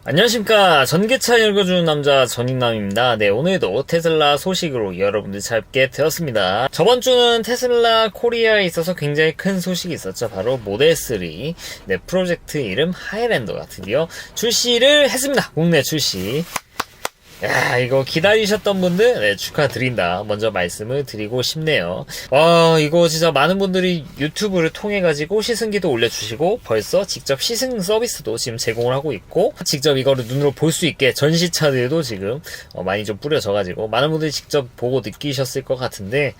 안녕하십니까. 전기차 읽어주는 남자 전인남입니다. 네, 오늘도 테슬라 소식으로 여러분들 찾게 되었습니다. 저번 주는 테슬라 코리아에 있어서 굉장히 큰 소식이 있었죠. 바로 모델3 프로젝트 이름 하이랜더가 드디어 출시를 했습니다. 국내 출시. 야, 이거 기다리셨던 분들 축하드린다. 먼저 말씀을 드리고 싶네요. 이거 진짜 많은 분들이 유튜브를 통해 가지고 시승기도 올려주시고 벌써 직접 시승 서비스도 지금 제공을 하고 있고, 직접 이거를 눈으로 볼 수 있게 전시차들도 지금 많이 좀 뿌려져 가지고 많은 분들이 직접 보고 느끼셨을 것 같은데,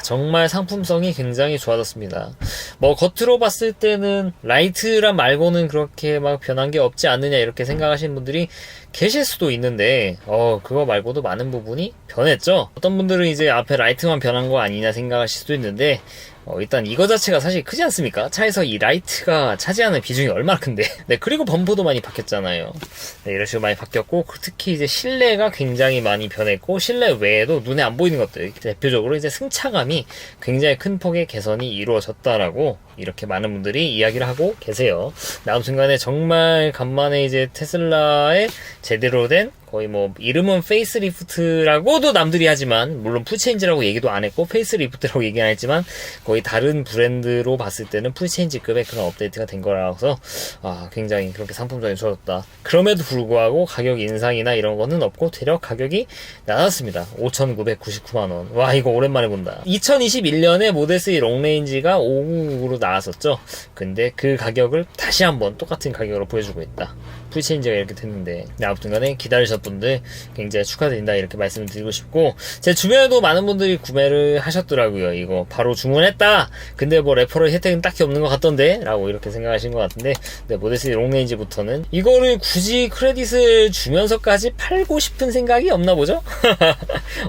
정말 상품성이 굉장히 좋아졌습니다. 겉으로 봤을 때는 라이트란 말고는 그렇게 막 변한 게 없지 않느냐 이렇게 생각하시는 분들이 계실 수도 있는데, 그거 말고도 많은 부분이 변했죠. 어떤 분들은 이제 앞에 라이트만 변한 거 아니냐 생각하실 수도 있는데, 일단 이거 자체가 사실 크지 않습니까? 차에서 이 라이트가 차지하는 비중이 얼마나 큰데. 네, 그리고 범퍼도 많이 바뀌었잖아요. 네, 이런 식으로 많이 바뀌었고, 특히 이제 실내가 굉장히 많이 변했고, 실내 외에도 눈에 안 보이는 것들, 대표적으로 이제 승차감이 굉장히 큰 폭의 개선이 이루어졌다라고 이렇게 많은 분들이 이야기를 하고 계세요. 아무튼간에 정말 간만에 이제 테슬라의 제대로 된, 거의 이름은 페이스리프트라고도 남들이 하지만, 물론 풀체인지라고 얘기도 안 했고 페이스리프트라고 얘기 안 했지만, 거의 다른 브랜드로 봤을 때는 풀체인지급의 그런 업데이트가 된 거라서 굉장히 그렇게 상품성이 좋아졌다. 그럼에도 불구하고 가격 인상이나 이런 거는 없고 대략 가격이 낮았습니다. 5,999만원. 와, 이거 오랜만에 본다. 2021년에 모델3 롱레인지가 599로 나왔었죠. 근데 그 가격을 다시 한번 똑같은 가격으로 보여주고 있다. 풀체인지가 이렇게 됐는데, 아무튼간에 기다리셨던 분들 굉장히 축하드린다 이렇게 말씀을 드리고 싶고, 제 주변에도 많은 분들이 구매를 하셨더라고요. 이거 바로 주문했다, 근데 레퍼럴 혜택은 딱히 없는 것 같던데 라고 이렇게 생각하시는 것 같은데, 모델3 롱레인지부터는 이거를 굳이 크레딧을 주면서까지 팔고 싶은 생각이 없나 보죠?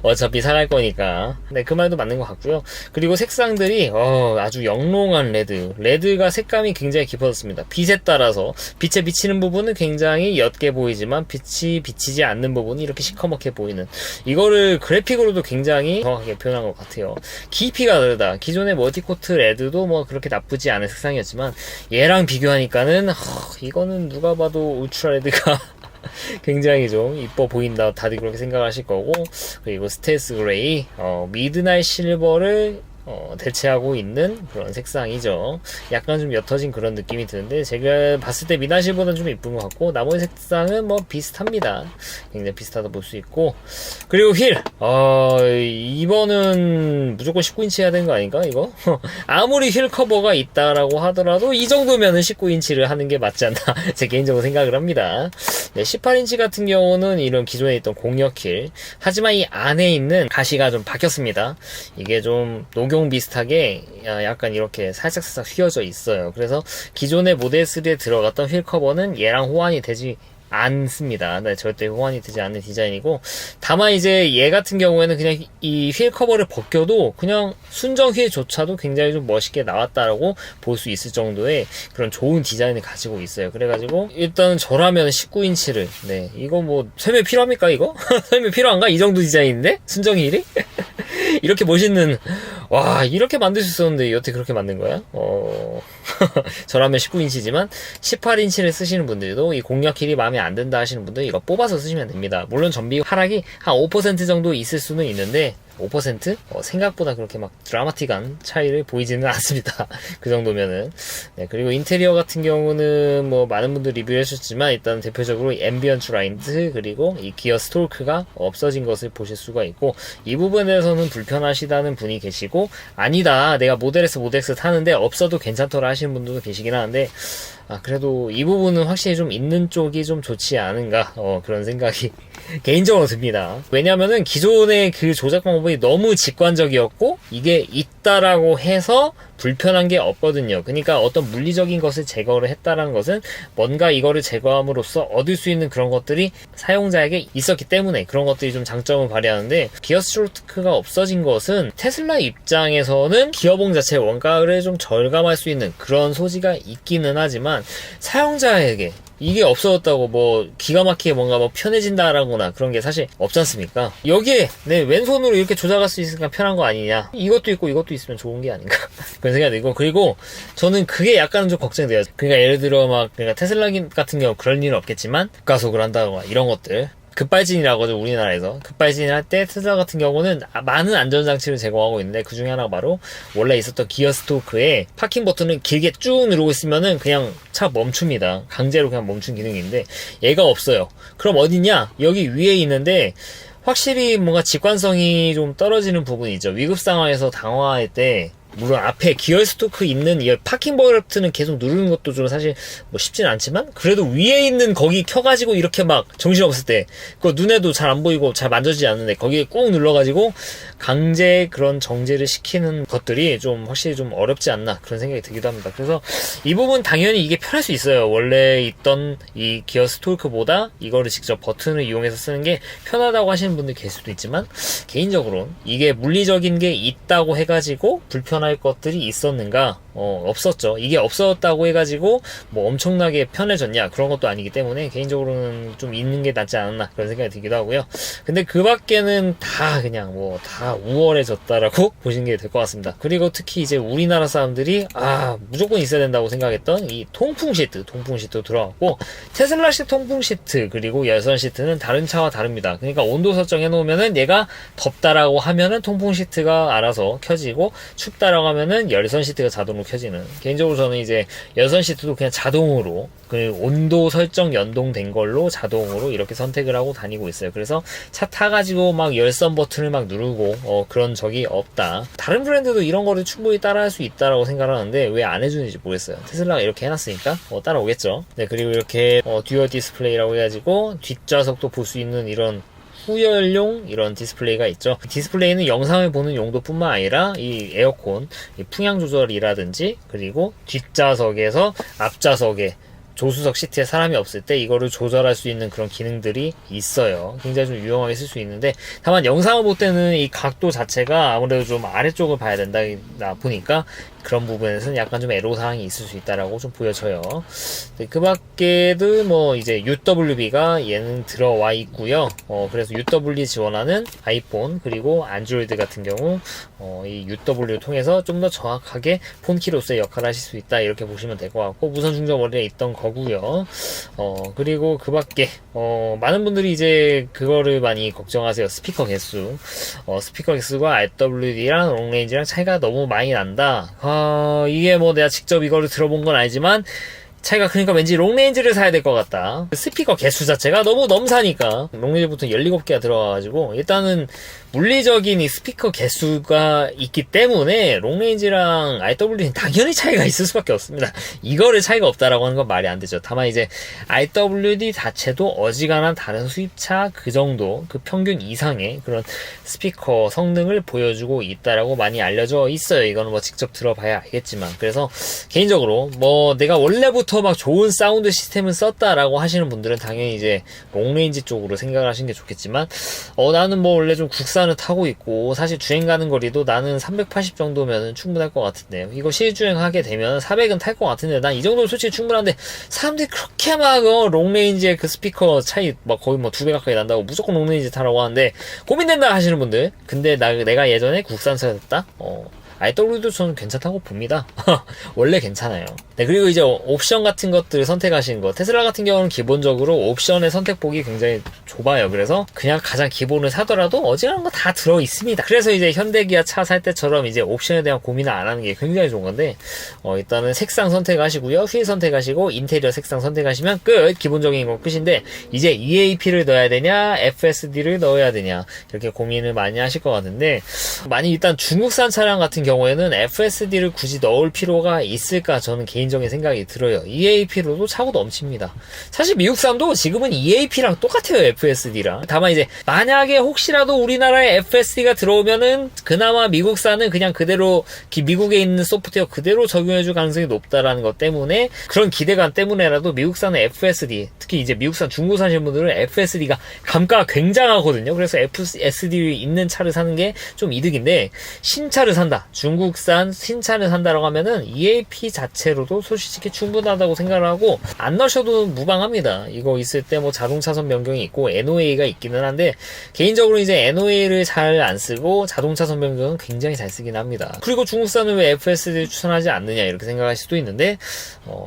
어차피 사갈 거니까. 네, 그 말도 맞는 것 같고요. 그리고 색상들이 아주 영롱한 레드가 색감이 굉장히 깊어졌습니다. 빛에 따라서 빛에 비치는 부분은 굉장히 옅게 보이지만 빛이 비치지 않는 부분이 이렇게 시커멓게 보이는, 이거를 그래픽으로도 굉장히 정확하게 표현한 것 같아요. 깊이가 다르다. 기존의 멀티코트 레드도 그렇게 나쁘지 않은 색상이었지만, 얘랑 비교하니까는 이거는 누가 봐도 울트라 레드가 굉장히 좀 이뻐 보인다, 다들 그렇게 생각하실 거고, 그리고 스텔스 그레이, 미드나잇 실버를 대체하고 있는 그런 색상이죠. 약간 좀 옅어진 그런 느낌이 드는데, 제가 봤을 때 미나실보다는 좀 이쁜 것 같고, 나머지 색상은 비슷합니다. 굉장히 비슷하다 볼 수 있고, 그리고 휠, 이번은 무조건 19인치 해야 되는 거 아닌가, 이거? 아무리 휠 커버가 있다라고 하더라도 이 정도면은 19인치를 하는 게 맞지 않나, 제 개인적으로 생각을 합니다. 네, 18인치 같은 경우는 이런 기존에 있던 공역 휠, 하지만 이 안에 있는 가시가 좀 바뀌었습니다. 이게 좀 녹용 비슷하게 약간 이렇게 살짝 휘어져 있어요. 그래서 기존의 모델3에 들어갔던 휠 커버는 얘랑 호환이 되지 않습니다. 네, 절대 호환이 되지 않는 디자인이고, 다만 이제 얘 같은 경우에는 그냥 이 휠 커버를 벗겨도 그냥 순정 휠조차도 굉장히 좀 멋있게 나왔다라고 볼 수 있을 정도의 그런 좋은 디자인을 가지고 있어요. 그래가지고 일단 저라면 19인치를, 네, 이거 설명 필요합니까 이거? 설명 필요한가? 이 정도 디자인인데? 순정 휠이? 이렇게 멋있는, 이렇게 만들 수 있었는데 여태 그렇게 만든 거야? 저라면 19인치지만 18인치를 쓰시는 분들도, 이 공략 휠이 마음에 안 든다 하시는 분들 이거 뽑아서 쓰시면 됩니다. 물론 전비 하락이 한 5% 정도 있을 수는 있는데, 5%? 생각보다 그렇게 드라마틱한 차이를 보이지는 않습니다. 그 정도면은. 네, 그리고 인테리어 같은 경우는 많은 분들 리뷰를 해주셨지만, 일단 대표적으로 앰비언트 라이트, 그리고 이 기어 스토크가 없어진 것을 보실 수가 있고, 이 부분에서는 불편하시다는 분이 계시고, 아니다, 내가 모델 S, 모델 X 타는데 없어도 괜찮더라 하시는 분들도 계시긴 하는데, 그래도 이 부분은 확실히 좀 있는 쪽이 좀 좋지 않은가, 그런 생각이 개인적으로 듭니다. 왜냐면은 기존의 그 조작 방법이 너무 직관적이었고, 이게 있다라고 해서 불편한 게 없거든요. 그러니까 어떤 물리적인 것을 제거를 했다라는 것은 뭔가 이거를 제거함으로써 얻을 수 있는 그런 것들이 사용자에게 있었기 때문에 그런 것들이 좀 장점을 발휘하는데, 기어 스토크가 없어진 것은 테슬라 입장에서는 기어봉 자체의 원가를 좀 절감할 수 있는 그런 소지가 있기는 하지만, 사용자에게 이게 없어졌다고 뭐 기가 막히게 뭔가 뭐 편해진다라거나 그런 게 사실 없지 않습니까? 여기에 내 왼손으로 이렇게 조작할 수 있으니까 편한 거 아니냐, 이것도 있고 이것도 있으면 좋은 게 아닌가 그런 생각이 들고, 그리고 저는 그게 약간은 좀 걱정돼요. 그러니까 예를 들어 막 그러니까 테슬라 같은 경우 그럴 일은 없겠지만 급가속을 한다거나 이런 것들, 급발진이라고 하죠. 우리나라에서 급발진을 할 때 테슬라 같은 경우는 많은 안전장치를 제공하고 있는데, 그 중에 하나가 바로 원래 있었던 기어 스토크에 파킹 버튼을 길게 쭉 누르고 있으면은 그냥 차 멈춥니다. 강제로 그냥 멈춘 기능인데 얘가 없어요. 그럼 어디냐? 여기 위에 있는데 확실히 뭔가 직관성이 좀 떨어지는 부분이 있죠. 위급 상황에서 당황할 때 물론 앞에 기어 스토크 있는 이 파킹 버튼은 계속 누르는 것도 좀 사실 뭐 쉽진 않지만, 그래도 위에 있는 거기 켜가지고 이렇게 막 정신없을 때, 그거 눈에도 잘 안 보이고 잘 만져지지 않는데 거기에 꾹 눌러가지고 강제 그런 정지를 시키는 것들이 좀 확실히 좀 어렵지 않나 그런 생각이 들기도 합니다. 그래서 이 부분 당연히 이게 편할 수 있어요. 원래 있던 이 기어 스토크보다 이거를 직접 버튼을 이용해서 쓰는 게 편하다고 하시는 분들 계실 수도 있지만, 개인적으로는 이게 물리적인 게 있다고 해가지고 불편할 것들이 있었는가? 없었죠. 이게 없었다고 해가지고 뭐 엄청나게 편해졌냐? 그런 것도 아니기 때문에 개인적으로는 좀 있는 게 낫지 않았나 그런 생각이 들기도 하고요. 근데 그 밖에는 다 그냥 뭐 다 우월해졌다라고 보시는 게 될 것 같습니다. 그리고 특히 이제 우리나라 사람들이 무조건 있어야 된다고 생각했던 이 통풍 시트 들어왔고, 테슬라식 통풍 시트 그리고 열선 시트는 다른 차와 다릅니다. 그러니까 온도 설정해 놓으면은 얘가 덥다라고 하면은 통풍 시트가 알아서 켜지고, 춥다라고 하면은 열선 시트가 자동으로 켜지는, 개인적으로 저는 이제 열선 시트도 그냥 자동으로 그 온도 설정 연동된 걸로 자동으로 이렇게 선택을 하고 다니고 있어요. 그래서 차 타가지고 막 열선 버튼을 막 누르고 그런 적이 없다. 다른 브랜드도 이런 거를 충분히 따라할 수 있다라고 생각하는데 왜 안 해주는지 모르겠어요. 테슬라가 이렇게 해놨으니까 따라오겠죠. 네, 그리고 이렇게 듀얼 디스플레이라고 해가지고 뒷좌석도 볼 수 있는 이런 후열용 이런 디스플레이가 있죠. 디스플레이는 영상을 보는 용도뿐만 아니라 이 에어컨 이 풍향 조절이라든지, 그리고 뒷좌석에서 앞좌석에 조수석 시트에 사람이 없을 때 이거를 조절할 수 있는 그런 기능들이 있어요. 굉장히 좀 유용하게 쓸 수 있는데, 다만 영상을 볼 때는 이 각도 자체가 아무래도 좀 아래쪽을 봐야 된다 보니까 그런 부분에서는 약간 좀 애로사항이 있을 수 있다라고 좀 보여져요. 네, 그 밖에도 뭐 이제 UWB가 얘는 들어와 있고요. 그래서 UWB 지원하는 아이폰 그리고 안드로이드 같은 경우 이 UW를 통해서 좀 더 정확하게 폰키로서의 역할을 하실 수 있다, 이렇게 보시면 될 것 같고, 무선 충전 원래 있던 거고요. 그리고 그 밖에 많은 분들이 이제 그거를 많이 걱정하세요. 스피커 개수. 스피커 개수가 RWD랑 롱레인지랑 차이가 너무 많이 난다. 이게 뭐 내가 직접 이거를 들어본 건 아니지만 차이가 크니까 왠지 롱레인지를 사야 될 것 같다. 스피커 개수 자체가 너무 넘사니까 롱레인지부터 17개가 들어가가지고, 일단은 물리적인 이 스피커 개수가 있기 때문에 롱레인지랑 RWD는 당연히 차이가 있을 수밖에 없습니다. 이거를 차이가 없다라고 하는 건 말이 안 되죠. 다만 이제 RWD 자체도 어지간한 다른 수입차 그 정도, 그 평균 이상의 그런 스피커 성능을 보여주고 있다라고 많이 알려져 있어요. 이거는 뭐 직접 들어봐야 알겠지만, 그래서 개인적으로 뭐 내가 원래부터 막 좋은 사운드 시스템을 썼다라고 하시는 분들은 당연히 이제 롱레인지 쪽으로 생각을 하시는 게 좋겠지만, 나는 뭐 원래 좀 국산을 타고 있고 사실 주행 가는 거리도 나는 380 정도면 충분할 것 같은데, 이거 실주행하게 되면 400은 탈 것 같은데 난 이 정도는 솔직히 충분한데, 사람들이 그렇게 막 롱레인지의 그 스피커 차이 막 거의 뭐 2배 가까이 난다고 무조건 롱레인지 타라고 하는데 고민된다 하시는 분들, 근데 내가 예전에 국산차를 탔다? RW도 저는 괜찮다고 봅니다. 원래 괜찮아요. 네, 그리고 이제 옵션 같은 것들 선택하시는 거, 테슬라 같은 경우는 기본적으로 옵션의 선택폭이 굉장히 좁아요. 그래서 그냥 가장 기본을 사더라도 어지간한 거 다 들어 있습니다. 그래서 이제 현대기아 차 살 때처럼 이제 옵션에 대한 고민을 안 하는 게 굉장히 좋은 건데, 일단은 색상 선택하시고요, 휠 선택하시고 인테리어 색상 선택하시면 끝. 기본적인 건 끝인데, 이제 EAP를 넣어야 되냐 FSD를 넣어야 되냐 이렇게 고민을 많이 하실 것 같은데, 만약 일단 중국산 차량 같은 경우에는 FSD를 굳이 넣을 필요가 있을까, 저는 개인적인 생각이 들어요. EAP로도 차고 넘칩니다. 사실 미국 사람도 지금은 EAP랑 똑같아요, FSD랑. 다만 이제 만약에 혹시라도 우리나라에 FSD가 들어오면은 그나마 미국산은 그냥 그대로 미국에 있는 소프트웨어 그대로 적용해줄 가능성이 높다라는 것 때문에, 그런 기대감 때문에라도 미국산은 FSD, 특히 이제 미국산 중고 사시는 분들은 FSD가 감가가 굉장하거든요. 그래서 FSD 있는 차를 사는 게 좀 이득인데, 신차를 산다, 중국산 신차를 산다라고 하면은 EAP 자체로도 솔직히 충분하다고 생각을 하고 안 넣으셔도 무방합니다. 이거 있을 때 뭐 자동차선 변경이 있고 NOA가 있기는 한데 개인적으로 이제 NOA를 잘 안 쓰고 자동차선 변경은 굉장히 잘 쓰긴 합니다. 그리고 중국산은 왜 FSD를 추천하지 않느냐 이렇게 생각할 수도 있는데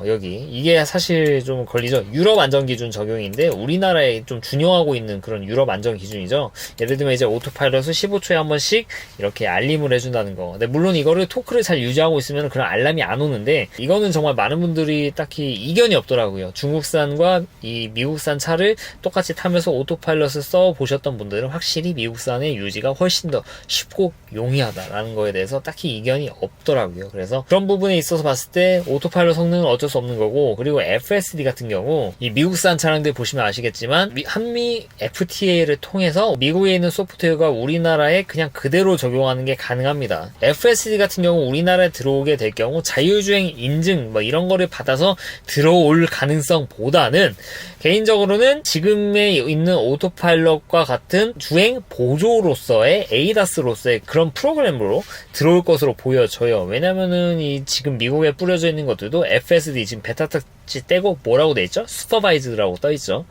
여기 이게 사실 좀 걸리죠. 유럽 안전기준 적용인데 우리나라에 좀 준용하고 있는 그런 유럽 안전기준이죠. 예를 들면 이제 오토파일럿을 15초에 한 번씩 이렇게 알림을 해준다는 거. 근데 물론 이거를 토크를 잘 유지하고 있으면 그런 알람이 안 오는데 이거는 정말 많은 분들이 딱히 이견이 없더라고요. 중국산과 이 미국산 차를 똑같이 타면서 오토파일럿을 써 보셨던 분들은 확실히 미국산의 유지가 훨씬 더 쉽고 용이하다라는 거에 대해서 딱히 이견이 없더라고요. 그래서 그런 부분에 있어서 봤을 때 오토파일럿 성능은 어쩔 수 없는 거고, 그리고 FSD 같은 경우 이 미국산 차량들 보시면 아시겠지만 한미 FTA를 통해서 미국에 있는 소프트웨어가 우리나라에 그냥 그대로 적용하는 게 가능합니다. FSD 같은 경우 우리나라에 들어오게 될 경우 자율주행 인증 뭐 이런 거를 받아서 들어올 가능성보다는 개인적으로는 지금에 있는 오토파일럿과 같은 주행 보조로서의 ADAS로서의 그런 프로그램으로 들어올 것으로 보여져요. 왜냐면은 이 지금 미국에 뿌려져 있는 것들도 FSD 지금 베타 터치 떼고 뭐라고 돼 있죠? 슈퍼바이즈드라고 떠 있죠.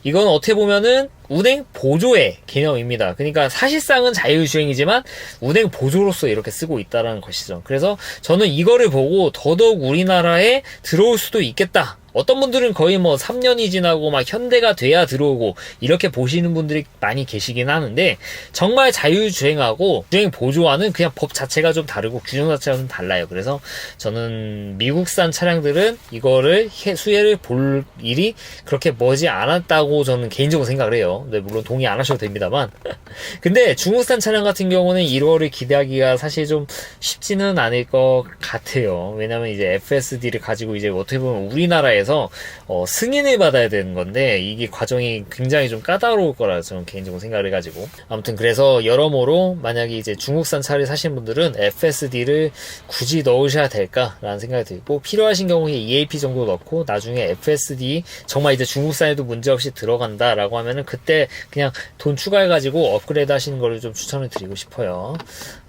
이건 어떻게 보면은 운행 보조의 개념입니다. 그러니까 사실상은 자율주행이지만 운행 보조로서 이렇게 쓰고 있다는 것이죠. 그래서 저는 이거를 보고 더더욱 우리나라에 들어올 수도 있겠다. 어떤 분들은 거의 뭐 3년이 지나고 막 현대가 돼야 들어오고 이렇게 보시는 분들이 많이 계시긴 하는데, 정말 자율주행하고 주행 보조와는 그냥 법 자체가 좀 다르고 규정 자체가 좀 달라요. 그래서 저는 미국산 차량들은 이거를 수혜를 볼 일이 그렇게 머지 않았다고 저는 개인적으로 생각을 해요. 근데 물론 동의 안 하셔도 됩니다만 근데 중국산 차량 같은 경우는 이거를 기대하기가 사실 좀 쉽지는 않을 것 같아요. 왜냐면 이제 FSD를 가지고 이제 어떻게 보면 우리나라에서 승인을 받아야 되는 건데 이게 과정이 굉장히 좀 까다로울 거라 저는 개인적으로 생각을 해가지고, 아무튼 그래서 여러모로 만약에 이제 중국산 차를 사신 분들은 FSD를 굳이 넣으셔야 될까라는 생각이 들고, 필요하신 경우에 EAP 정도 넣고 나중에 FSD 정말 이제 중국산에도 문제없이 들어간다라고 하면은 그때 그냥 돈 추가해가지고 업그레이드 하시는 거를 좀 추천을 드리고 싶어요.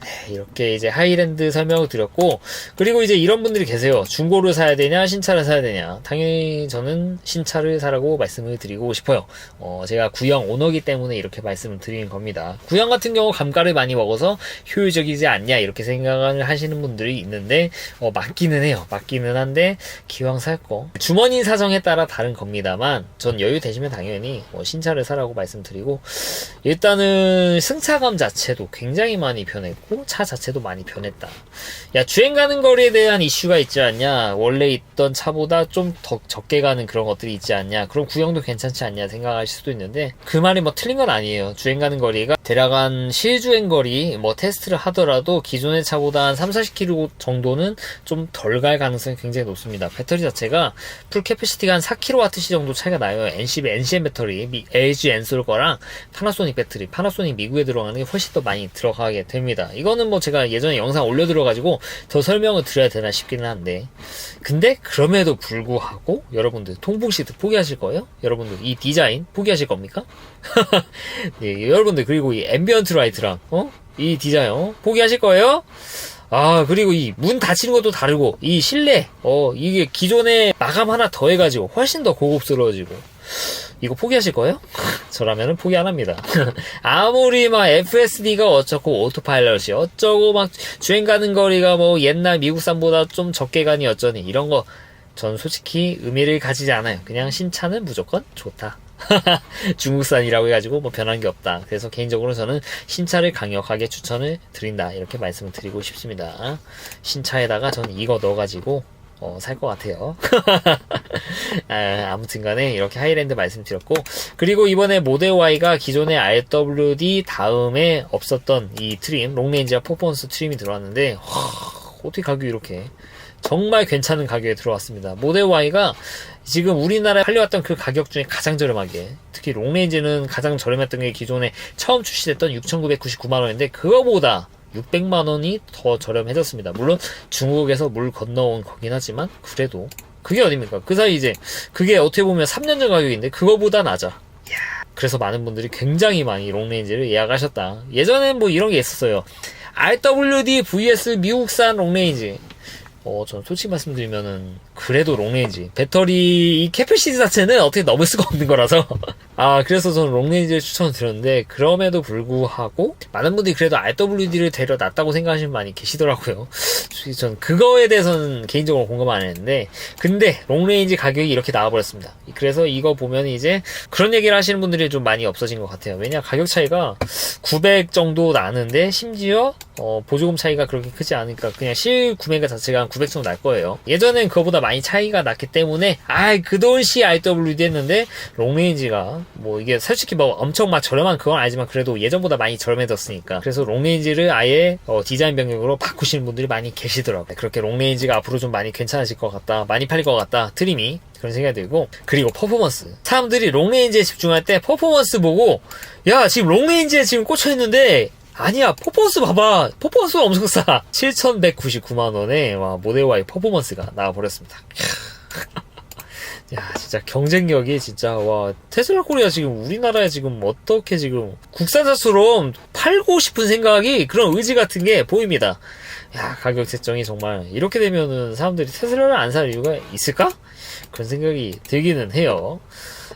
네, 이렇게 이제 하이랜드 설명을 드렸고, 그리고 이제 이런 분들이 계세요. 중고를 사야 되냐 신차를 사야 되냐. 당연히 저는 신차를 사라고 말씀을 드리고 싶어요. 제가 구형 오너기 때문에 이렇게 말씀을 드리는 겁니다. 구형 같은 경우 감가를 많이 먹어서 효율적이지 않냐 이렇게 생각을 하시는 분들이 있는데 맞기는 해요. 맞기는 한데 기왕 살 거 주머니 사정에 따라 다른 겁니다만 전 여유 되시면 당연히 신차를 사라고 말씀드리고, 일단은 승차감 자체도 굉장히 많이 변했고 차 자체도 많이 변했다. 야, 주행 가는 거리에 대한 이슈가 있지 않냐, 원래 있던 차보다 좀 더 적게 가는 그런 것들이 있지 않냐, 그럼 구형도 괜찮지 않냐 생각하실 수도 있는데 그 말이 뭐 틀린 건 아니에요. 주행 가는 거리가 대략 한 실주행 거리 뭐 테스트를 하더라도 기존의 차보다 한 3-40km 정도는 좀 덜 갈 가능성이 굉장히 높습니다. 배터리 자체가 풀 캐패시티가 한 4kWh 정도 차이가 나요. NCM 배터리, LG 엔솔 거랑 파나소닉 배터리, 파나소닉 미국에 들어가는 게 훨씬 더 많이 들어가게 됩니다. 이거는 뭐 제가 예전에 영상 올려드려가지고 더 설명을 드려야 되나 싶기는 한데, 근데 그럼에도 불구하고 여러분들 통풍 시트 포기하실 거예요? 여러분들 이 디자인 포기하실 겁니까? 네, 여러분들 그리고 이 앰비언트 라이트랑 이 디자인 포기하실 거예요? 그리고 이 문 닫히는 것도 다르고 이 실내 이게 기존에 마감 하나 더 해가지고 훨씬 더 고급스러워지고, 이거 포기하실 거예요? 저라면은 포기 안 합니다. 아무리 막 FSD가 어쩌고 오토파일럿이 어쩌고 막 주행 가는 거리가 뭐 옛날 미국산보다 좀 적게 가니 어쩌니 이런 거 전 솔직히 의미를 가지지 않아요. 그냥 신차는 무조건 좋다. 중국산이라고 해가지고 뭐 변한 게 없다. 그래서 개인적으로 저는 신차를 강력하게 추천을 드린다 이렇게 말씀을 드리고 싶습니다. 신차에다가 저는 이거 넣어가지고 살 것 같아요. 아무튼 간에 이렇게 하이랜드 말씀드렸고, 그리고 이번에 모델 Y가 기존의 RWD 다음에 없었던 이 트림, 롱레인지와 퍼포먼스 트림이 들어왔는데 어떻게 가격이 이렇게 정말 괜찮은 가격에 들어왔습니다. 모델 Y가 지금 우리나라에 팔려왔던 그 가격 중에 가장 저렴하게, 특히 롱레인지는 가장 저렴했던 게 기존에 처음 출시됐던 6,999만원인데 그거보다 600만원이 더 저렴해졌습니다. 물론 중국에서 물 건너온 거긴 하지만 그래도 그게 어딥니까? 그 사이 이제 그게 어떻게 보면 3년 전 가격인데 그거보다 낮아. 그래서 많은 분들이 굉장히 많이 롱레인지를 예약하셨다. 예전엔 뭐 이런 게 있었어요. RWD vs 미국산 롱레인지. 전 솔직히 말씀드리면은, 그래도 롱레인지. 배터리, 이 캐패시티 자체는 어떻게 넘을 수가 없는 거라서. 그래서 저는 롱레인지를 추천을 드렸는데, 그럼에도 불구하고, 많은 분들이 그래도 RWD를 데려놨다고 생각하시는 분이 많이 계시더라고요. 솔직히 전 그거에 대해서는 개인적으로 공감 안 했는데, 근데, 롱레인지 가격이 이렇게 나와버렸습니다. 그래서 이거 보면 이제, 그런 얘기를 하시는 분들이 좀 많이 없어진 것 같아요. 왜냐, 가격 차이가 900 정도 나는데, 심지어, 보조금 차이가 그렇게 크지 않으니까, 그냥 실구매가 자체가 한 900 정도 날 거예요. 예전엔 그거보다 많이 차이가 났기 때문에 그 돈 시 RWD 했는데 롱레인지가 뭐 이게 솔직히 뭐 엄청 막 저렴한 그건 아니지만 그래도 예전보다 많이 저렴해졌으니까 그래서 롱레인지를 아예 디자인 변경으로 바꾸시는 분들이 많이 계시더라고요. 그렇게 롱레인지가 앞으로 좀 많이 괜찮아질 것 같다, 많이 팔릴 것 같다, 트림이 그런 생각이 들고, 그리고 퍼포먼스. 사람들이 롱레인지에 집중할 때 퍼포먼스 보고 야 지금 롱레인지에 지금 꽂혀있는데 아니야, 퍼포먼스 봐봐. 퍼포먼스가 엄청 싸. 7,199만원에, 모델 Y 퍼포먼스가 나와버렸습니다. 야, 진짜 경쟁력이 진짜, 테슬라 코리아 지금 우리나라에 지금 어떻게 지금 국산차처럼 팔고 싶은 생각이, 그런 의지 같은 게 보입니다. 야, 가격 책정이 정말, 이렇게 되면은 사람들이 테슬라를 안 살 이유가 있을까? 그런 생각이 들기는 해요.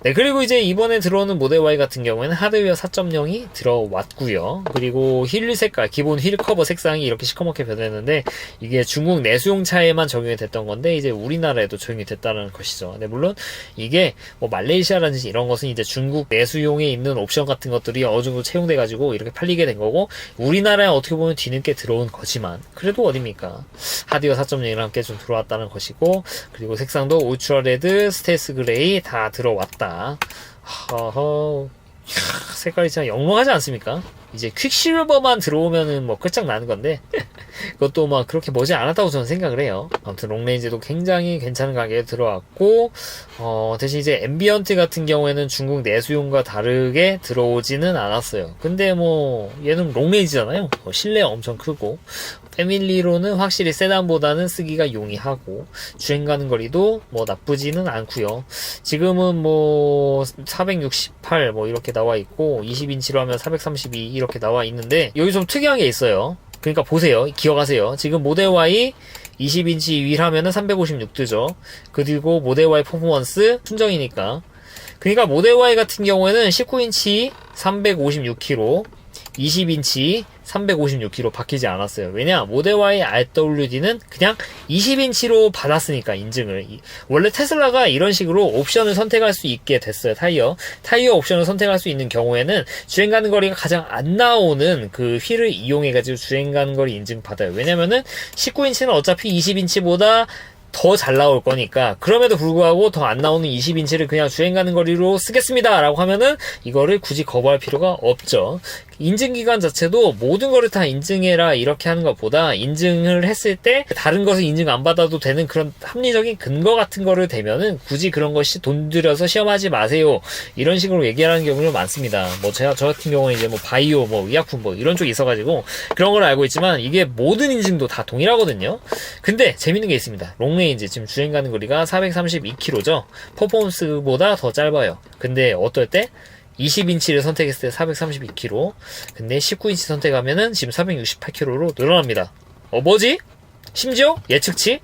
네, 그리고 이제 이번에 들어오는 모델 Y 같은 경우에는 하드웨어 4.0이 들어왔고요. 그리고 휠 색깔, 기본 휠 커버 색상이 이렇게 시커멓게 변했는데, 이게 중국 내수용차에만 적용이 됐던 건데, 이제 우리나라에도 적용이 됐다는 것이죠. 네, 물론 이게 뭐 말레이시아라든지 이런 것은 이제 중국 내수용에 있는 옵션 같은 것들이 어느 정도 채용돼가지고 이렇게 팔리게 된 거고, 우리나라에 어떻게 보면 뒤늦게 들어온 거지만, 그래도 어딥니까? 하드웨어 4.0이랑 함께 좀 들어왔다는 것이고, 그리고 색상도 울트라 레드, 스텔스 그레이 다 들어왔다. 허허, 색깔이 진짜 영롱하지 않습니까? 이제 퀵실버만 들어오면은 뭐 끝장나는 건데 그것도 막 그렇게 머지 않았다고 저는 생각을 해요. 아무튼 롱레인지도 굉장히 괜찮은 가격에 들어왔고, 대신 이제 앰비언트 같은 경우에는 중국 내수용과 다르게 들어오지는 않았어요. 근데 뭐 얘는 롱레인지잖아요. 실내 엄청 크고, 패밀리로는 확실히 세단보다는 쓰기가 용이하고, 주행 가는 거리도 뭐 나쁘지는 않고요. 지금은 뭐 468 뭐 이렇게 나와 있고, 20인치로 하면 432 이렇게 나와 있는데, 여기 좀 특이한 게 있어요. 그러니까 보세요. 기억하세요. 지금 모델 Y 20인치 휠 하면은 356 뜨죠. 그리고 모델 Y 퍼포먼스 순정이니까. 그러니까 모델 Y 같은 경우에는 19인치 356km, 20인치 356km 바뀌지 않았어요. 왜냐? 모델 Y RWD는 그냥 20인치로 받았으니까, 인증을. 원래 테슬라가 이런 식으로 옵션을 선택할 수 있게 됐어요. 타이어 옵션을 선택할 수 있는 경우에는 주행 가는 거리가 가장 안 나오는 그 휠을 이용해가지고 주행 가는 거리 인증 받아요. 왜냐면은 19인치는 어차피 20인치보다 더 잘 나올 거니까. 그럼에도 불구하고 더 안 나오는 20인치를 그냥 주행 가는 거리로 쓰겠습니다 라고 하면은 이거를 굳이 거부할 필요가 없죠. 인증기간 자체도 모든 거를 다 인증해라 이렇게 하는 것보다, 인증을 했을 때 다른 것을 인증 안 받아도 되는 그런 합리적인 근거 같은 거를 대면은 굳이 그런 것이 돈 들여서 시험하지 마세요 이런 식으로 얘기하는 경우가 많습니다. 뭐 저 같은 경우는 이제 뭐 바이오, 뭐 의약품 뭐 이런 쪽이 있어가지고 그런 걸 알고 있지만, 이게 모든 인증도 다 동일하거든요. 근데 재밌는 게 있습니다. 롱레인지 지금 주행 가는 거리가 432km죠. 퍼포먼스보다 더 짧아요. 근데 어떨 때 20인치를 선택했을 때 432km, 근데 19인치 선택하면은 지금 468km로 늘어납니다. 뭐지? 심지어 예측치?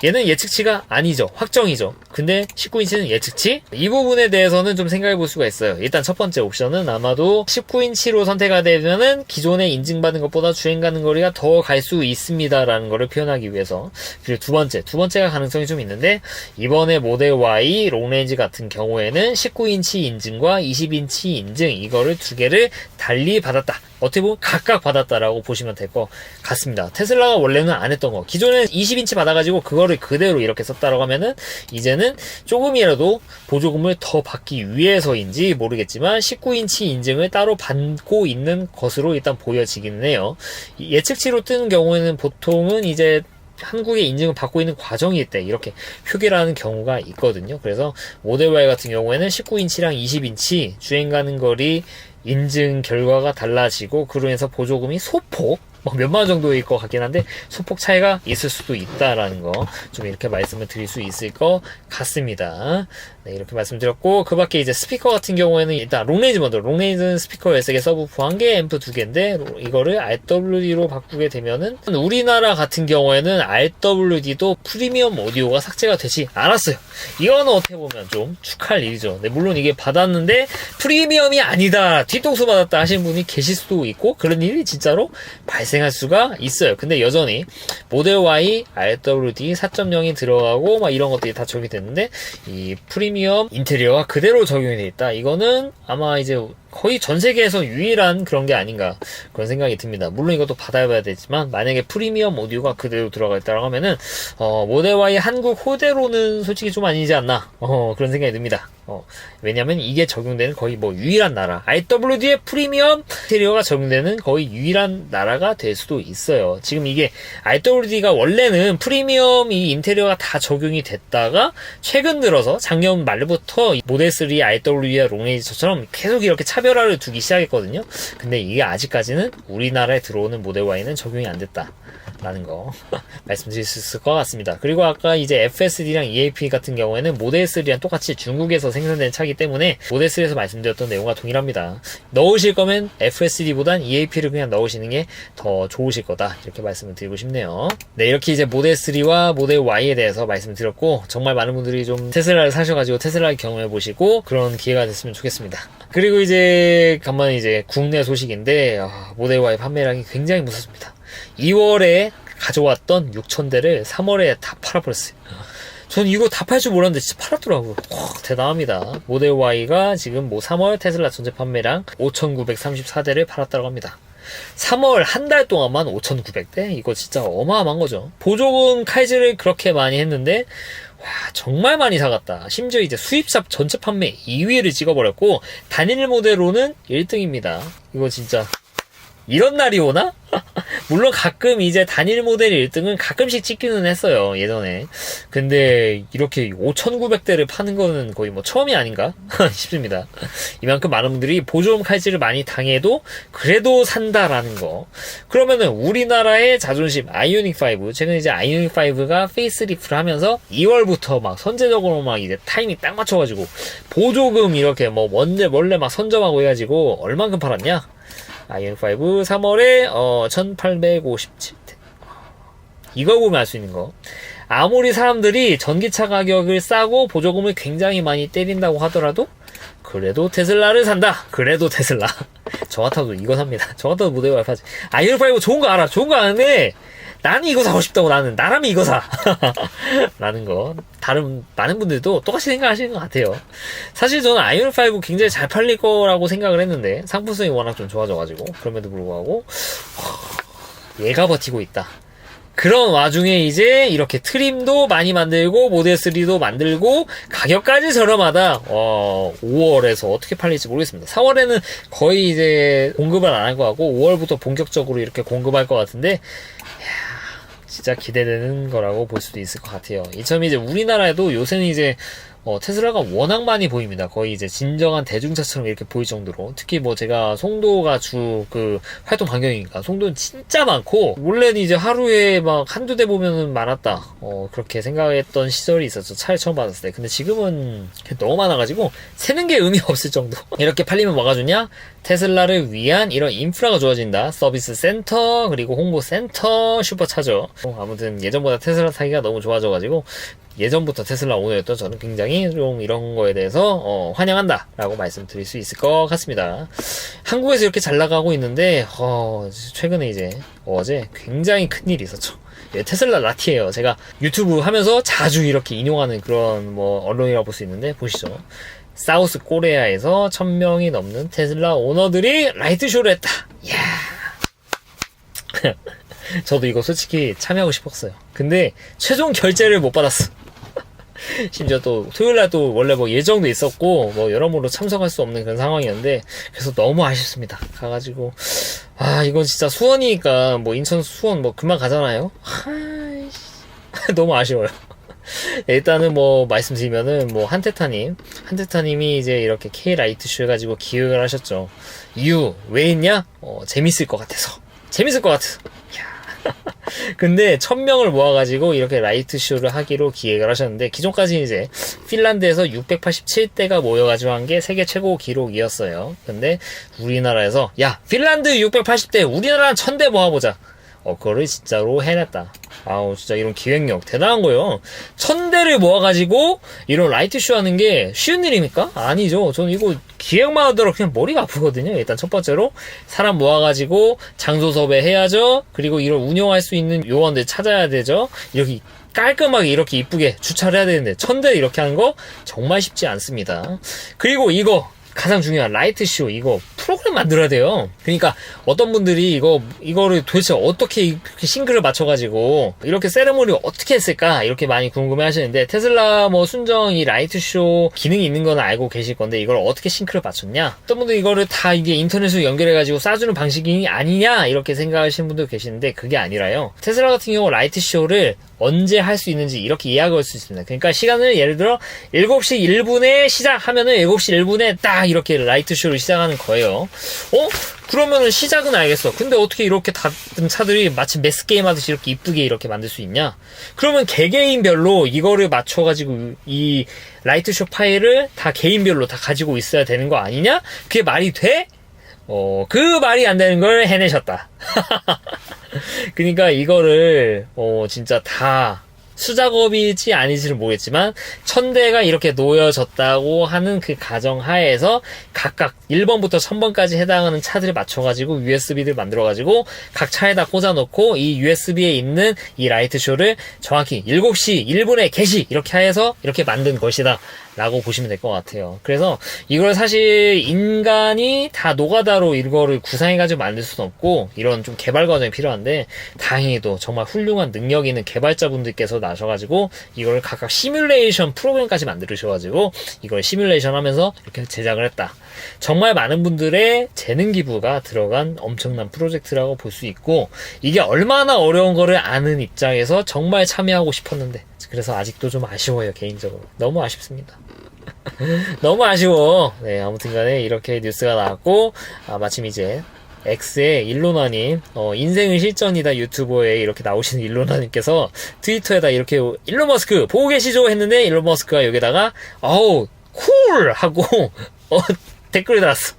얘는 예측치가 아니죠. 확정이죠. 근데 19인치는 예측치? 이 부분에 대해서는 좀 생각해 볼 수가 있어요. 일단 첫 번째 옵션은 아마도 19인치로 선택하게 되면은 기존에 인증받은 것보다 주행 가는 거리가 더 갈 수 있습니다 라는 거를 표현하기 위해서. 그리고 두 번째가 가능성이 좀 있는데, 이번에 모델 Y 롱레인지 같은 경우에는 19인치 인증과 20인치 인증, 이거를 두 개를 달리 받았다. 어떻게 보면 각각 받았다라고 보시면 될 것 같습니다. 테슬라가 원래는 안 했던 거, 기존에는 20인치 받아가지고 그거를 그대로 이렇게 썼다라고 하면은 이제는 조금이라도 보조금을 더 받기 위해서인지 모르겠지만 19인치 인증을 따로 받고 있는 것으로 일단 보여지기는 해요. 예측치로 뜨는 경우에는 보통은 이제 한국에 인증을 받고 있는 과정일 때 이렇게 표기를 하는 경우가 있거든요. 그래서 모델 Y 같은 경우에는 19인치랑 20인치 주행 가는 거리 인증 결과가 달라지고, 그로 인해서 보조금이 소폭 뭐 몇만 원 정도일 것 같긴 한데 소폭 차이가 있을 수도 있다라는 거 좀 이렇게 말씀을 드릴 수 있을 것 같습니다. 네, 이렇게 말씀드렸고, 그 밖에 이제 스피커 같은 경우에는 일단 롱레인지 먼저, 롱레인지는 스피커 13개, 서브프 1개, 앰프 2개인데, 이거를 RWD로 바꾸게 되면은, 우리나라 같은 경우에는 RWD도 프리미엄 오디오가 삭제가 되지 않았어요. 이거는 어떻게 보면 좀 축하할 일이죠. 네, 물론 이게 받았는데, 프리미엄이 아니다, 뒤통수 받았다 하시는 분이 계실 수도 있고, 그런 일이 진짜로 발생할 수가 있어요. 근데 여전히, 모델 Y, RWD 4.0이 들어가고, 막 이런 것들이 다 적용이 됐는데, 이 프리미엄 인테리어가 그대로 적용이 되어 있다. 이거는 아마 이제 거의 전 세계에서 유일한 그런 게 아닌가 그런 생각이 듭니다. 물론 이것도 받아봐야 되지만 만약에 프리미엄 오디오가 그대로 들어가 있다고 하면은 모델 Y 한국 호대로는 솔직히 좀 아니지 않나 그런 생각이 듭니다. 왜냐면 이게 적용되는 거의 뭐 유일한 나라, RWD의 프리미엄 인테리어가 적용되는 거의 유일한 나라가 될 수도 있어요. 지금 이게 RWD가 원래는 프리미엄 이 인테리어가 다 적용이 됐다가 최근 들어서 작년 말부터 모델 3 RWD와 롱레인지처럼 계속 이렇게 차별화를 두기 시작했거든요. 근데 이게 아직까지는 우리나라에 들어오는 모델 Y는 적용이 안 됐다 라는 거 말씀드릴 수 있을 것 같습니다. 그리고 아까 이제 FSD랑 EAP 같은 경우에는 모델 3랑 똑같이 중국에서 생산된 차기 때문에 모델 3에서 말씀드렸던 내용과 동일합니다. 넣으실 거면 FSD보단 EAP를 그냥 넣으시는 게 더 좋으실 거다 이렇게 말씀을 드리고 싶네요. 네, 이렇게 이제 모델 3와 모델 Y에 대해서 말씀드렸고 정말 많은 분들이 좀 테슬라를 사셔가지고 테슬라를 경험해 보시고 그런 기회가 됐으면 좋겠습니다. 그리고 이제 간만에 이제 국내 소식인데 모델 Y 판매량이 굉장히 무섭습니다. 2월에 가져왔던 6,000대를 3월에 다 팔아버렸어요. 전 이거 다 팔 줄 몰랐는데 진짜 팔았더라고요. 대단합니다. 모델 Y가 지금 뭐 3월 테슬라 전체 판매량 5,934대를 팔았다고 합니다. 3월 한 달 동안만 5,900대? 이거 진짜 어마어마한 거죠. 보조금 칼질을 그렇게 많이 했는데 와, 정말 많이 사갔다. 심지어 이제 수입샵 전체 판매 2위를 찍어버렸고 단일 모델로는 1등입니다. 이거 진짜 이런 날이 오나? 물론 가끔 이제 단일 모델 1등은 가끔씩 찍기는 했어요, 예전에. 근데 이렇게 5,900대를 파는 거는 거의 뭐 처음이 아닌가 싶습니다. 이만큼 많은 분들이 보조금 칼질을 많이 당해도 그래도 산다라는 거. 그러면은 우리나라의 자존심 아이오닉 5, 최근 이제 아이오닉 5가 페이스리프트를 하면서 2월부터 막 선제적으로 막 이제 타이밍 딱 맞춰가지고 보조금 이렇게 뭐 원래 막 선점하고 해가지고 얼만큼 팔았냐? 아이오닉 5 3월에 1857대. 이거 보면 알 수 있는 거. 아무리 사람들이 전기차 가격을 싸고 보조금을 굉장히 많이 때린다고 하더라도 그래도 테슬라를 산다. 그래도 테슬라. 저 같아도 이거 삽니다. 저 같아도 모델 Y 파지. 아이오닉 5 좋은 거 알아. 좋은 거 아는데 나는 이거 사고 싶다고. 나라면 이거 사. 라는 거. 다른 많은 분들도 똑같이 생각하시는 것 같아요. 사실 저는 아이오닉 5 굉장히 잘 팔릴 거라고 생각을 했는데 상품성이 워낙 좀 좋아져가지고 그럼에도 불구하고 얘가 버티고 있다. 그런 와중에 이제 이렇게 트림도 많이 만들고 모델 3도 만들고 가격까지 저렴하다. 5월에서 어떻게 팔릴지 모르겠습니다. 4월에는 거의 이제 공급을 안 할 것 같고 5월부터 본격적으로 이렇게 공급할 것 같은데 진짜 기대되는 거라고 볼 수도 있을 것 같아요. 이처럼 이제 우리나라에도 요새는 이제 테슬라가 워낙 많이 보입니다. 거의 이제 진정한 대중차처럼 이렇게 보일 정도로. 특히 뭐 제가 송도가 주 활동 반경이니까 송도는 진짜 많고, 원래는 이제 하루에 막 한두 대 보면은 많았다. 그렇게 생각했던 시절이 있었죠. 차를 처음 받았을 때. 근데 지금은 너무 많아가지고 세는 게 의미 없을 정도. 이렇게 팔리면 뭐가 좋냐? 테슬라를 위한 이런 인프라가 좋아진다. 서비스 센터, 그리고 홍보 센터, 슈퍼차저. 아무튼 예전보다 테슬라 타기가 너무 좋아져가지고 예전부터 테슬라 오너였던 저는 굉장히 좀 이런 거에 대해서 환영한다 라고 말씀드릴 수 있을 것 같습니다. 한국에서 이렇게 잘 나가고 있는데 최근에 이제 어제 굉장히 큰일이 있었죠. 테슬라 라티예요. 제가 유튜브 하면서 자주 이렇게 인용하는 그런 뭐 언론이라고 볼 수 있는데 보시죠. 사우스 코리아에서 1,000명이 넘는 테슬라 오너들이 라이트쇼를 했다. 이야. 저도 이거 솔직히 참여하고 싶었어요. 근데 최종 결제를 못 받았어. 심지어 또 토요일날 또 원래 뭐 예정도 있었고 뭐 여러모로 참석할 수 없는 그런 상황이었는데 그래서 너무 아쉽습니다. 가가지고 이건 진짜 수원이니까 뭐 인천 수원 뭐 금방 가잖아요. 너무 아쉬워요. 일단은 뭐 말씀드리면은 뭐 한테타님이 이제 이렇게 K 라이트쇼 해가지고 기획을 하셨죠. 이유 왜 했냐? 재밌을 것 같아서. 재밌을 것 같아. 근데 1000명을 모아가지고 이렇게 라이트 쇼를 하기로 기획을 하셨는데, 기존까지 이제 핀란드에서 687대가 모여가지고 한 게 세계 최고 기록이었어요. 근데 우리나라에서 야, 핀란드 680대, 우리나라 1000대 모아보자. 그거를 진짜로 해냈다. 아우, 진짜 이런 기획력 대단한 거예요. 1000대를 모아가지고 이런 라이트쇼 하는 게 쉬운 일입니까? 아니죠. 저는 이거 기획만 하더라도 그냥 머리가 아프거든요. 일단 첫 번째로 사람 모아가지고 장소 섭외해야죠. 그리고 이걸 운영할 수 있는 요원들 찾아야 되죠. 이렇게 깔끔하게 이렇게 이쁘게 주차를 해야 되는데 1000대 이렇게 하는 거 정말 쉽지 않습니다. 그리고 이거 가장 중요한 라이트쇼, 이거 프로그램 만들어야 돼요. 그러니까 어떤 분들이 이거를 도대체 어떻게 이렇게 싱크를 맞춰가지고 이렇게 세레모니를 어떻게 했을까 이렇게 많이 궁금해 하시는데, 테슬라 순정 이 라이트쇼 기능이 있는 건 알고 계실 건데 이걸 어떻게 싱크를 맞췄냐, 어떤 분들 이거를 다 이게 인터넷으로 연결해가지고 쏴주는 방식이 아니냐 이렇게 생각하시는 분도 계시는데, 그게 아니라요. 테슬라 같은 경우 라이트쇼를 언제 할 수 있는지 이렇게 예약할 수 있습니다. 그러니까 시간을 예를 들어 7시 1분에 시작하면은 7시 1분에 딱 이렇게 라이트쇼를 시작하는 거예요. 그러면은 시작은 알겠어. 근데 어떻게 이렇게 다른 차들이 마치 매스게임 하듯이 이렇게 이쁘게 이렇게 만들 수 있냐? 그러면 개개인별로 이거를 맞춰가지고 이 라이트쇼 파일을 다 개인별로 다 가지고 있어야 되는 거 아니냐? 그게 말이 돼? 그 말이 안 되는 걸 해내셨다. 그러니까 이거를 진짜 다 수작업일지 아닐지는 모르겠지만 1000대가 이렇게 놓여졌다고 하는 그 가정 하에서 각각 1번부터 1000번까지 해당하는 차들을 맞춰가지고 USB를 만들어가지고 각 차에다 꽂아놓고 이 USB에 있는 이 라이트쇼를 정확히 7시 1분에 개시 이렇게 해서 이렇게 만든 것이다 라고 보시면 될 것 같아요. 그래서 이걸 사실 인간이 다 노가다로 이거를 구상해가지고 만들 수는 없고 이런 좀 개발 과정이 필요한데, 다행히도 정말 훌륭한 능력 있는 개발자분들께서 나셔가지고 이걸 각각 시뮬레이션 프로그램까지 만들으셔가지고 이걸 시뮬레이션 하면서 이렇게 제작을 했다. 정말 많은 분들의 재능 기부가 들어간 엄청난 프로젝트라고 볼 수 있고, 이게 얼마나 어려운 거를 아는 입장에서 정말 참여하고 싶었는데, 그래서 아직도 좀 아쉬워요. 개인적으로 너무 아쉽습니다. 너무 아쉬워. 네, 아무튼 간에 이렇게 뉴스가 나왔고, 마침 이제 X의 일로나님, 인생은 실전이다 유튜버에 이렇게 나오시는 일로나님께서 트위터에다 이렇게 일론 머스크 보고 계시죠 했는데, 일론 머스크가 여기다가 쿨 하고 댓글을 달았어.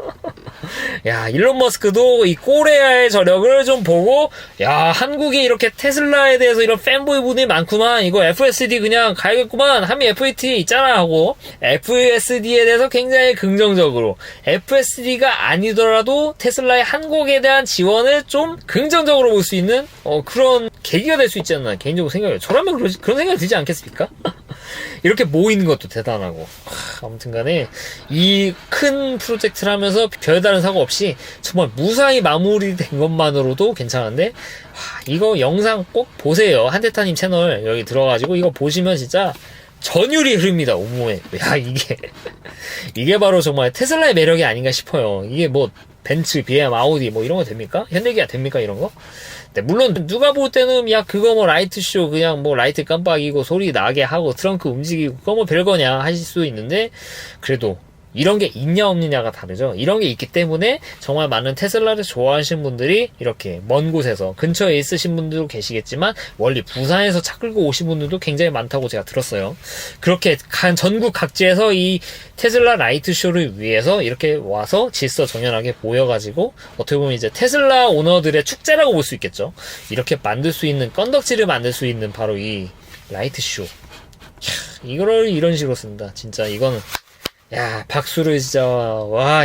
야, 일론 머스크도 이 코리아의 저력을 좀 보고, 야, 한국에 이렇게 테슬라에 대해서 이런 팬보이 분이 많구만. 이거 FSD 그냥 가야겠구만. 한미 FAT 있잖아 하고, FSD에 대해서 굉장히 긍정적으로, FSD가 아니더라도 테슬라의 한국에 대한 지원을 좀 긍정적으로 볼 수 있는 그런 계기가 될 수 있지 않나 개인적으로 생각해요. 저라면 그런 생각이 들지 않겠습니까? 이렇게 모이는 것도 대단하고. 아무튼 간에 이 큰 프로젝트를 하면서 별다른 사고 없이 정말 무사히 마무리된 것만으로도 괜찮은데, 이거 영상 꼭 보세요. 한대타님 채널 여기 들어가지고 이거 보시면 진짜 전율이 흐릅니다. 온몸에. 야, 이게 바로 정말 테슬라의 매력이 아닌가 싶어요. 이게 벤츠, BM, 아우디 이런 거 됩니까? 현대기아 됩니까? 이런 거? 네, 물론 누가 볼 때는 야, 그거 라이트쇼 그냥 라이트 깜빡이고 소리 나게 하고 트렁크 움직이고 그거 별거냐 하실 수 있는데, 그래도 이런 게 있냐 없느냐가 다르죠. 이런 게 있기 때문에 정말 많은 테슬라를 좋아하시는 분들이 이렇게 먼 곳에서, 근처에 있으신 분들도 계시겠지만 원리 부산에서 차 끌고 오신 분들도 굉장히 많다고 제가 들었어요. 그렇게 전국 각지에서 이 테슬라 라이트쇼를 위해서 이렇게 와서 질서정연하게 모여가지고 어떻게 보면 이제 테슬라 오너들의 축제라고 볼 수 있겠죠. 이렇게 만들 수 있는, 건덕지를 만들 수 있는 바로 이 라이트쇼. 이거를 이런 식으로 쓴다. 진짜 이거는 야, 박수를 진짜,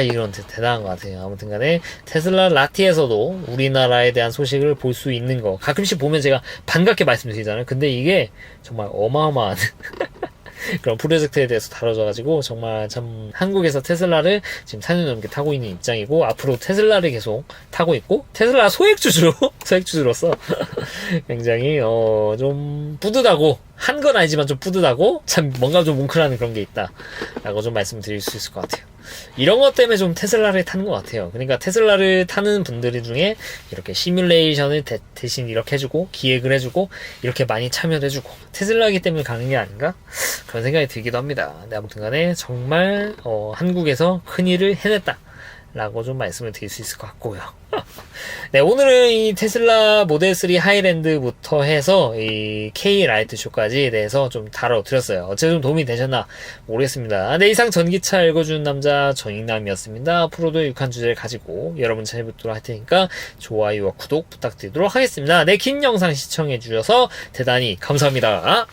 이건 대단한 것 같아요. 아무튼 간에, 테슬라 라티에서도 우리나라에 대한 소식을 볼 수 있는 거, 가끔씩 보면 제가 반갑게 말씀드리잖아요. 근데 이게 정말 어마어마한 그런 프로젝트에 대해서 다뤄져가지고, 정말 참, 한국에서 테슬라를 지금 4년 넘게 타고 있는 입장이고, 앞으로 테슬라를 계속 타고 있고, 테슬라 소액주주로서, 굉장히, 좀, 뿌듯하고, 한 건 아니지만 좀 뿌듯하고, 참, 뭔가 좀 뭉클한 그런 게 있다. 라고 좀 말씀드릴 수 있을 것 같아요. 이런 것 때문에 좀 테슬라를 타는 것 같아요. 그러니까 테슬라를 타는 분들 중에 이렇게 시뮬레이션을 대신 이렇게 해주고, 기획을 해주고, 이렇게 많이 참여를 해주고, 테슬라이기 때문에 가는 게 아닌가? 그런 생각이 들기도 합니다. 근데 아무튼 간에 정말, 한국에서 큰일을 해냈다. 라고 좀 말씀을 드릴 수 있을 것 같고요. 네, 오늘은 이 테슬라 모델 3 하이랜드부터 해서 이 K 라이트쇼까지 대해서 좀 다뤄드렸어요. 어째 좀 도움이 되셨나 모르겠습니다. 네, 이상 전기차 읽어주는 남자 정익남이었습니다. 앞으로도 유익한 주제를 가지고 여러분 찾아뵙도록 할 테니까 좋아요와 구독 부탁드리도록 하겠습니다. 네, 긴 영상 시청해주셔서 대단히 감사합니다.